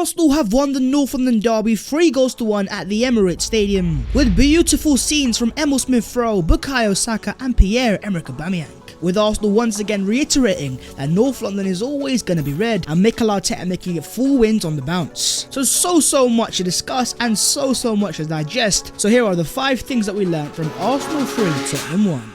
Arsenal have won the North London derby 3-1 at the Emirates Stadium, with beautiful scenes from Emile Smith Rowe, Bukayo Saka and Pierre-Emerick Aubameyang, with Arsenal once again reiterating that North London is always going to be red, and Mikel Arteta making it 4 wins on the bounce. So much to discuss and so much to digest. So here are the 5 things that we learned from Arsenal 3, Tottenham 1.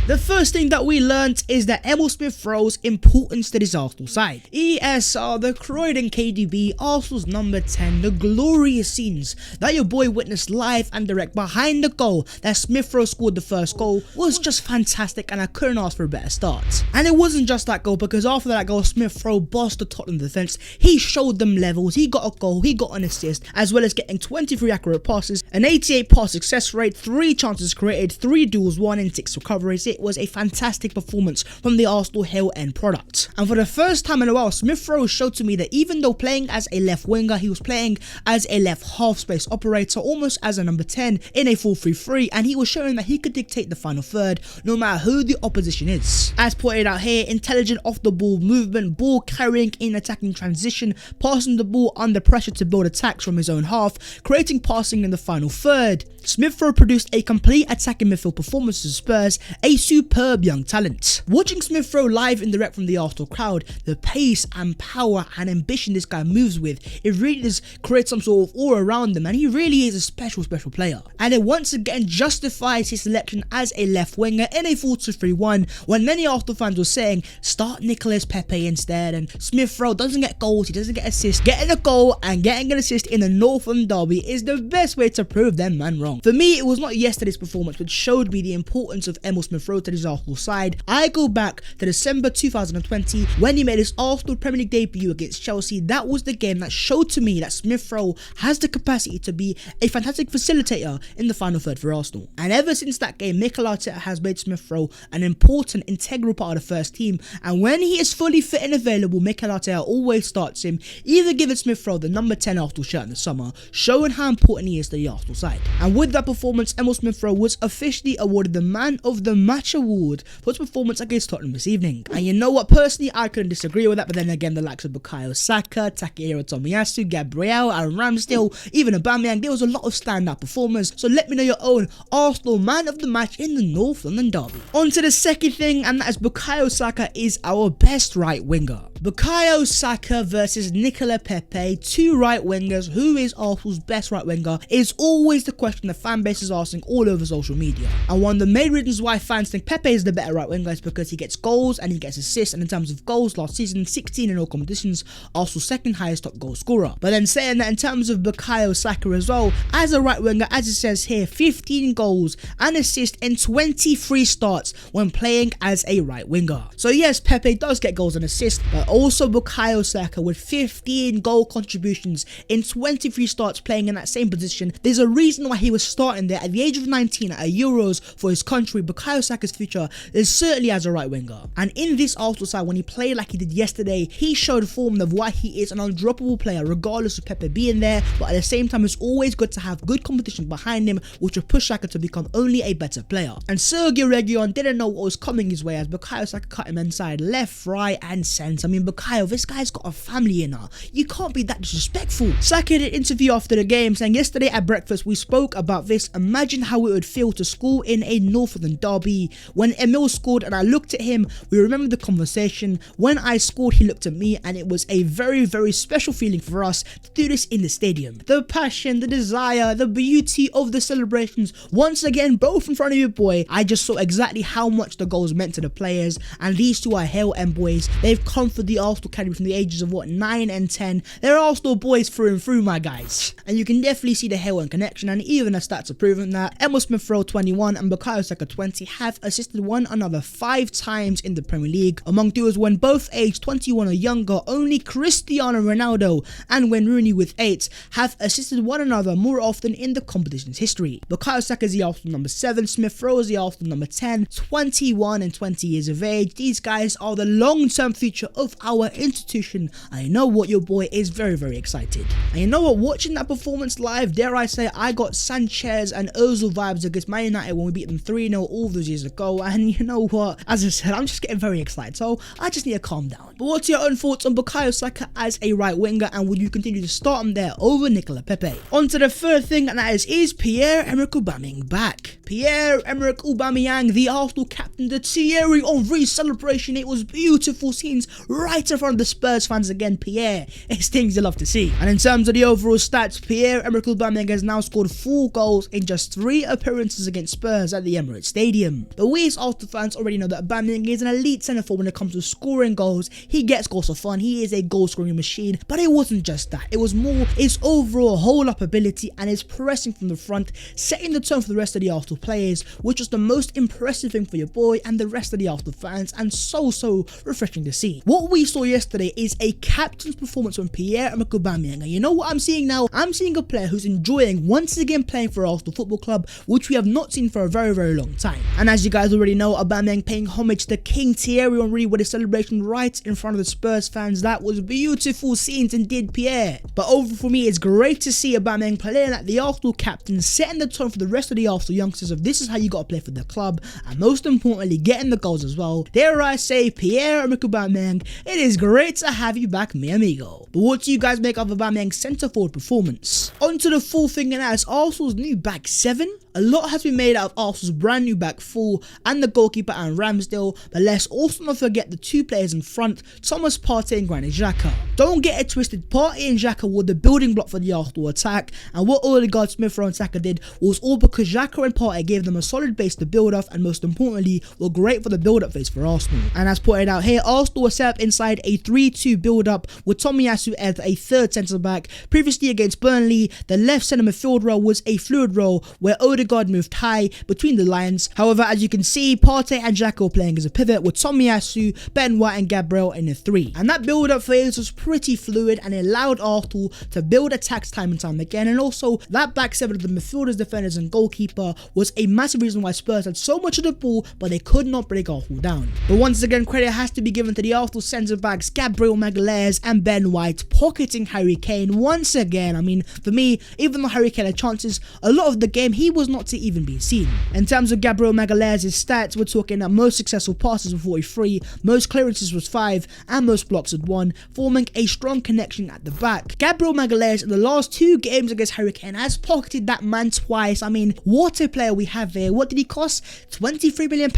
The first thing that we learnt is that Emile Smith Rowe's importance to this Arsenal side. ESR, the Croydon KDB, Arsenal's number 10, the glorious scenes that your boy witnessed live and direct behind the goal that Smith Rowe scored the first goal was just fantastic, and I couldn't ask for a better start. And it wasn't just that goal, because after that goal, Smith Rowe bossed the Tottenham defence. He showed them levels, he got a goal, he got an assist, as well as getting 23 accurate passes, an 88 pass success rate, 3 chances created, 3 duels won and 6 recoveries. It was a fantastic performance from the Arsenal Hill end product. And for the first time in a while, Smith Rowe showed to me that even though playing as a left winger, he was playing as a left half space operator, almost as a number 10 in a 4-3-3, and he was showing that he could dictate the final third no matter who the opposition is. As pointed out here, intelligent off the ball movement, ball carrying in attacking transition, passing the ball under pressure to build attacks from his own half, creating passing in the final third. Smith Rowe produced a complete attacking midfield performance to Spurs, a superb young talent. Watching Smith Rowe live and direct from the Arsenal crowd, the pace and power and ambition this guy moves with, it really does create some sort of aura around him, and he really is a special player. And it once again justifies his selection as a left winger in a 4-2-3-1, when many Arsenal fans were saying, start Nicolas Pepe instead, and Smith Rowe doesn't get goals, he doesn't get assists. Getting a goal and getting an assist in the North London derby is the best way to prove them man wrong. For me, it was not yesterday's performance which showed me the importance of Emile Smith Rowe to his Arsenal side. I go back to December 2020 when he made his Arsenal Premier League debut against Chelsea. That was the game that showed to me that Smith Rowe has the capacity to be a fantastic facilitator in the final third for Arsenal. And ever since that game, Mikel Arteta has made Smith Rowe an important, integral part of the first team. And when he is fully fit and available, Mikel Arteta always starts him, either giving Smith Rowe the number 10 Arsenal shirt in the summer, showing how important he is to the Arsenal side. And with that performance, Emile Smith Rowe was officially awarded the Man of the Match award for his performance against Tottenham this evening. And you know what, personally I couldn't disagree with that, but then again, the likes of Bukayo Saka, Takehiro Tomiyasu, Gabriel, Aaron Ramsdale, even Aubameyang, there was a lot of standout performers. So let me know your own Arsenal Man of the Match in the North London derby. On to the second thing, and that is Bukayo Saka is our best right winger. Bukayo Saka versus Nicolas Pepe, 2 right wingers. Who is Arsenal's best right winger is always the question the fan base is asking all over social media. And one of the main reasons why fans think Pepe is the better right winger is because he gets goals and he gets assists, and in terms of goals, last season 16 in all competitions, Arsenal's second highest top goal scorer. But then saying that in terms of Bukayo Saka as well, as a right winger, as it says here, 15 goals and assists in 23 starts when playing as a right winger. So yes, Pepe does get goals and assists, but also Bukayo Saka with 15 goal contributions in 23 starts playing in that same position. There's a reason why he was starting there at the age of 19 at Euros for his country. Bukayo Saka's future is certainly as a right winger. And in this Arsenal side, when he played like he did yesterday, he showed form of why he is an undroppable player regardless of Pepe being there. But at the same time, it's always good to have good competition behind him, which will push Saka to become only a better player. And Sergio Reguilon didn't know what was coming his way as Bukayo Saka cut him inside, left, right and centre. I mean, Bukayo, this guy's got a family in her. You can't be that disrespectful. Saka did an interview after the game saying, yesterday at breakfast we spoke about this. Imagine how it would feel to score in a North London derby. When Emile scored and I looked at him, we remember the conversation. When I scored, he looked at me, and it was a very special feeling for us to do this in the stadium. The passion, the desire, the beauty of the celebrations, once again both in front of your boy. I just saw exactly how much the goals meant to the players, and these two are Hill end boys. They've come for the Arsenal academy from the ages of 9 and 10. They're Arsenal boys through and through, my guys. And you can definitely see the Hill end connection, and even the stats are proving that. Emile Smith Rowe 21 and Bukayo Saka 20 have assisted one another 5 times in the Premier League. Among duos when both aged 21 or younger, only Cristiano Ronaldo and Wayne Rooney with 8 have assisted one another more often in the competition's history. Bukayo Saka is the Arsenal number 7, Smith Rowe is the Arsenal number 10, 21 and 20 years of age. These guys are the long-term future of our institution. And you know what, your boy is very excited. And you know what, watching that performance live, dare I say, I got Sanchez and Ozil vibes against Man United when we beat them 3-0 all those years ago. And you know what, as I said, I'm just getting very excited, so I just need to calm down. But what's your own thoughts on Bukayo Saka as a right winger, and would you continue to start him there over Mikel Pepe? On to the third thing, and that is Pierre-Emerick Aubameyang back? Pierre-Emerick Aubameyang, the Arsenal captain, the Thierry Henry celebration. It was beautiful scenes right in front of the Spurs fans again. Pierre, it's things you love to see. And in terms of the overall stats, Pierre-Emerick Aubameyang has now scored 4 goals in just 3 appearances against Spurs at the Emirates Stadium. But we as Arsenal fans already know that Aubameyang is an elite centre forward when it comes to scoring goals. He gets goals for fun, he is a goal scoring machine, but it wasn't just that. It was more his overall hold-up ability and his pressing from the front, setting the tone for the rest of the Arsenal players, which was the most impressive thing for your boy and the rest of the Arsenal fans, and so refreshing to see. What we saw yesterday is a captain's performance from Pierre-Emerick Aubameyang, and you know what I'm seeing now? I'm seeing a player who's enjoying once again playing for Arsenal Football Club, which we have not seen for a very long time. And as you guys already know, Aubameyang paying homage to King Thierry Henry with a celebration right in front of the Spurs fans. That was beautiful scenes indeed, Pierre. But overall for me, it's great to see Aubameyang playing like the Arsenal captain, setting the tone for the rest of the Arsenal youngsters of this is how you got to play for the club, and most importantly, getting the goals as well. Dare I say, Pierre-Emerick Aubameyang, it is great to have you back, mi amigo. But what do you guys make of Aubameyang's centre forward performance? On to the full thing, and that is Arsenal's new back 7. A lot has been made out of Arsenal's brand new back 4 and the goalkeeper and Ramsdale, but let's also not forget the 2 players in front, Thomas Partey and Granit Xhaka. Don't get it twisted, Partey and Xhaka were the building block for the Arsenal attack, and what Odegaard, Smith Rowe and Saka did was all because Xhaka and Partey gave them a solid base to build off, and most importantly, were great for the build-up phase for Arsenal. And as pointed out here, Arsenal was set up inside a 3-2 build-up with Tomiyasu as a third centre-back. Previously against Burnley, the left centre midfield role was a fluid role where Odegaard moved high between the lines. However, as you can see, Partey and Xhaka were playing as a pivot with Tomiyasu, Ben White and Gabriel in a 3. And that build-up phase was pretty fluid, and it allowed Arsenal to build attacks time and time again. And also, that back 7 of the midfielders, defenders and goalkeeper was a massive reason why Spurs had so much of the ball, but they could not break Arsenal down. But once again, credit has to be given to the Arsenal centre-backs, Gabriel Magalhaes and Ben White, pocketing Harry Kane once again. I mean, for me, even though Harry Kane had chances, a lot of the game, he was not to even be seen. In terms of Gabriel Magalhaes' stats, we're talking that most successful passes were 43, most clearances was 5, and most blocks had 1, forming a strong connection at the back. Gabriel Magalhaes in the last 2 games against Harry Kane has pocketed that man twice. I mean, what a player we have here. What did he cost? £23 million.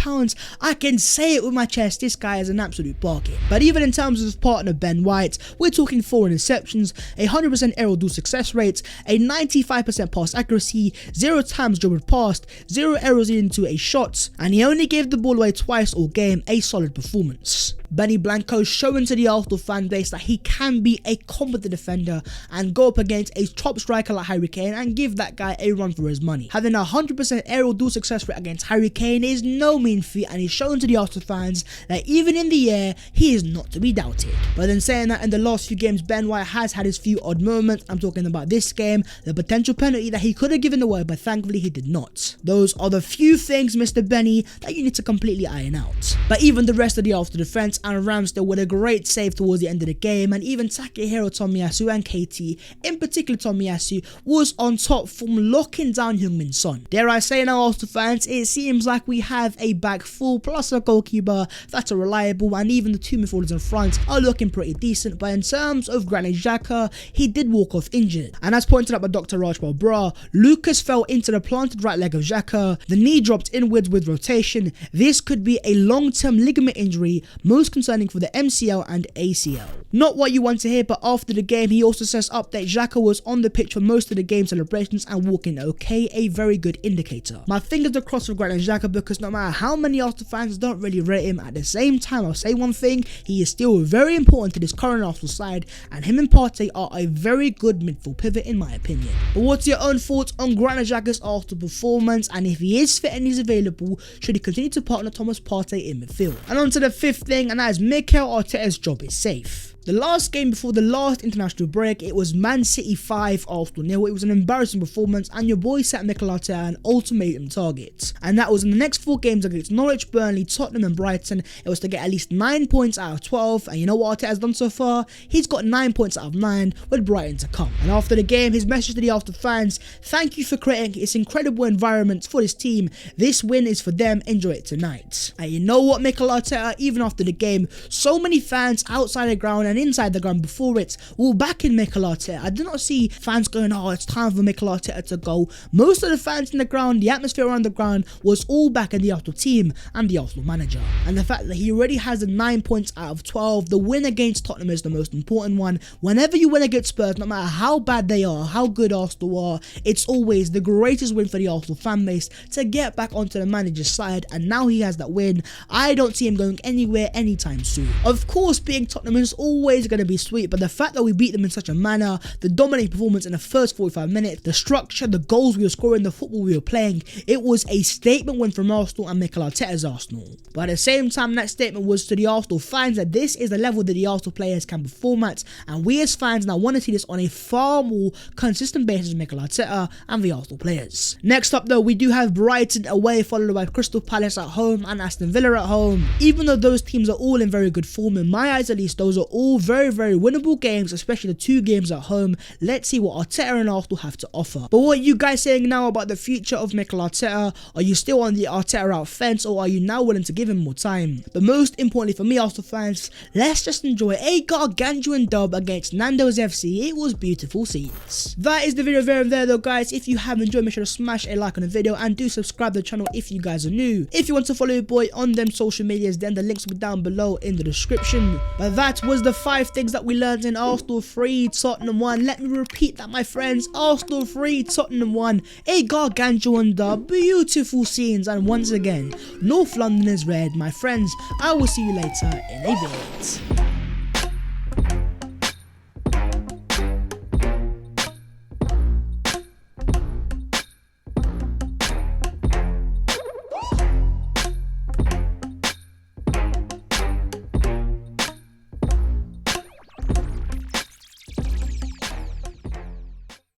I can say it with my chest, this guy is an absolute bargain. But even in terms of his partner Ben White, we're talking 4 interceptions, a 100% aerial duel success rate, a 95% pass accuracy, 0 times dribbled past, 0 errors into a shot, and he only gave the ball away twice all game. A solid performance. Benny Blanco showing to the Arsenal fan base that he can be a competent defender and go up against a top striker like Harry Kane and give that guy a run for his money. Having a 100% aerial duel success rate against Harry Kane is no mean feat, and he's shown to the Arsenal fans that even in the air, he is not to be doubted. But then saying that, in the last few games, Ben White has had his few odd moments. I'm talking about this game, the potential penalty that he could have given away, but thankfully he did not. Those are the few things, Mr. Benny, that you need to completely iron out. But even the rest of the Arsenal defense and Ramsdale with a great save towards the end of the game, and even Takehiro Tomiyasu and KT, in particular Tomiyasu, was on top from locking down Heung-min Son. Dare I say now, Arsenal fans, it seems like we have a back 4 plus a goalkeeper that are reliable, and even the 2 midfielders in front are looking pretty decent. But in terms of Granit Xhaka, he did walk off injured, and as pointed out by Dr. Rajpal Bra, Lucas fell into the planted right leg of Xhaka, the knee dropped inwards with rotation. This could be a long-term ligament injury, most concerning for the MCL and ACL. Not what you want to hear, but after the game, he also says update Xhaka was on the pitch for most of the game celebrations and walking okay, a very good indicator. My fingers are crossed for Granit Xhaka, because no matter how many Arsenal fans don't really rate him, at the same time, I'll say one thing, he is still very important to this current Arsenal side, and him and Partey are a very good midfield pivot in my opinion. But what's your own thoughts on Granit Xhaka's Arsenal performance, and if he is fit and he's available, should he continue to partner Thomas Partey in midfield? And on to the 5th thing, and and that is Mikel Arteta's job is safe. The last game before the last international break, it was Man City 5, Arsenal 0. It was an embarrassing performance, and your boy set Mikel Arteta an ultimatum target. And that was in the next 4 games against Norwich, Burnley, Tottenham and Brighton. It was to get at least 9 points out of 12. And you know what Arteta has done so far? He's got 9 points out of 9 with Brighton to come. And after the game, his message to the Arsenal fans: thank you for creating this incredible environment for this team. This win is for them. Enjoy it tonight. And you know what, Mikel Arteta, even after the game, so many fans outside the ground and inside the ground before it were backing Mikel Arteta. I did not see fans going, oh, it's time for Mikel Arteta to go. Most of the fans in the ground, the atmosphere around the ground was all backing the Arsenal team and the Arsenal manager. And the fact that he already has the 9 points out of 12, the win against Tottenham is the most important one. Whenever you win against Spurs, no matter how bad they are, how good Arsenal are, it's always the greatest win for the Arsenal fan base to get back onto the manager's side, and now he has that win. I don't see him going anywhere anytime soon. Of course, being Tottenham is always going to be sweet, but the fact that we beat them in such a manner, the dominating performance in the first 45 minutes, the structure, the goals we were scoring, the football we were playing, it was a statement win from Arsenal and Mikel Arteta's Arsenal. But at the same time, that statement was to the Arsenal fans that this is the level that the Arsenal players can perform at, and we as fans now want to see this on a far more consistent basis with Mikel Arteta and the Arsenal players. Next up though, we do have Brighton away, followed by Crystal Palace at home and Aston Villa at home. Even though those teams are all in very good form, in my eyes at least, those are all very winnable games, especially the 2 games at home. Let's see what Arteta and Arsenal have to offer. But what are you guys saying now about the future of Mikel Arteta? Are you still on the Arteta out fence, or are you now willing to give him more time? But most importantly for me, Arsenal fans, let's just enjoy a gargantuan dub against Nando's FC. It was beautiful scenes. That is the video there though, guys. If you have enjoyed, make sure to smash a like on the video and do subscribe to the channel if you guys are new. If you want to follow your boy on them social medias, then the links will be down below in the description. But that was the 5 things that we learned in Arsenal 3, Tottenham 1. Let me repeat that, my friends. Arsenal 3, Tottenham 1. A gargantuan dub, beautiful scenes, and once again, North London is red, my friends. I will see you later in a bit.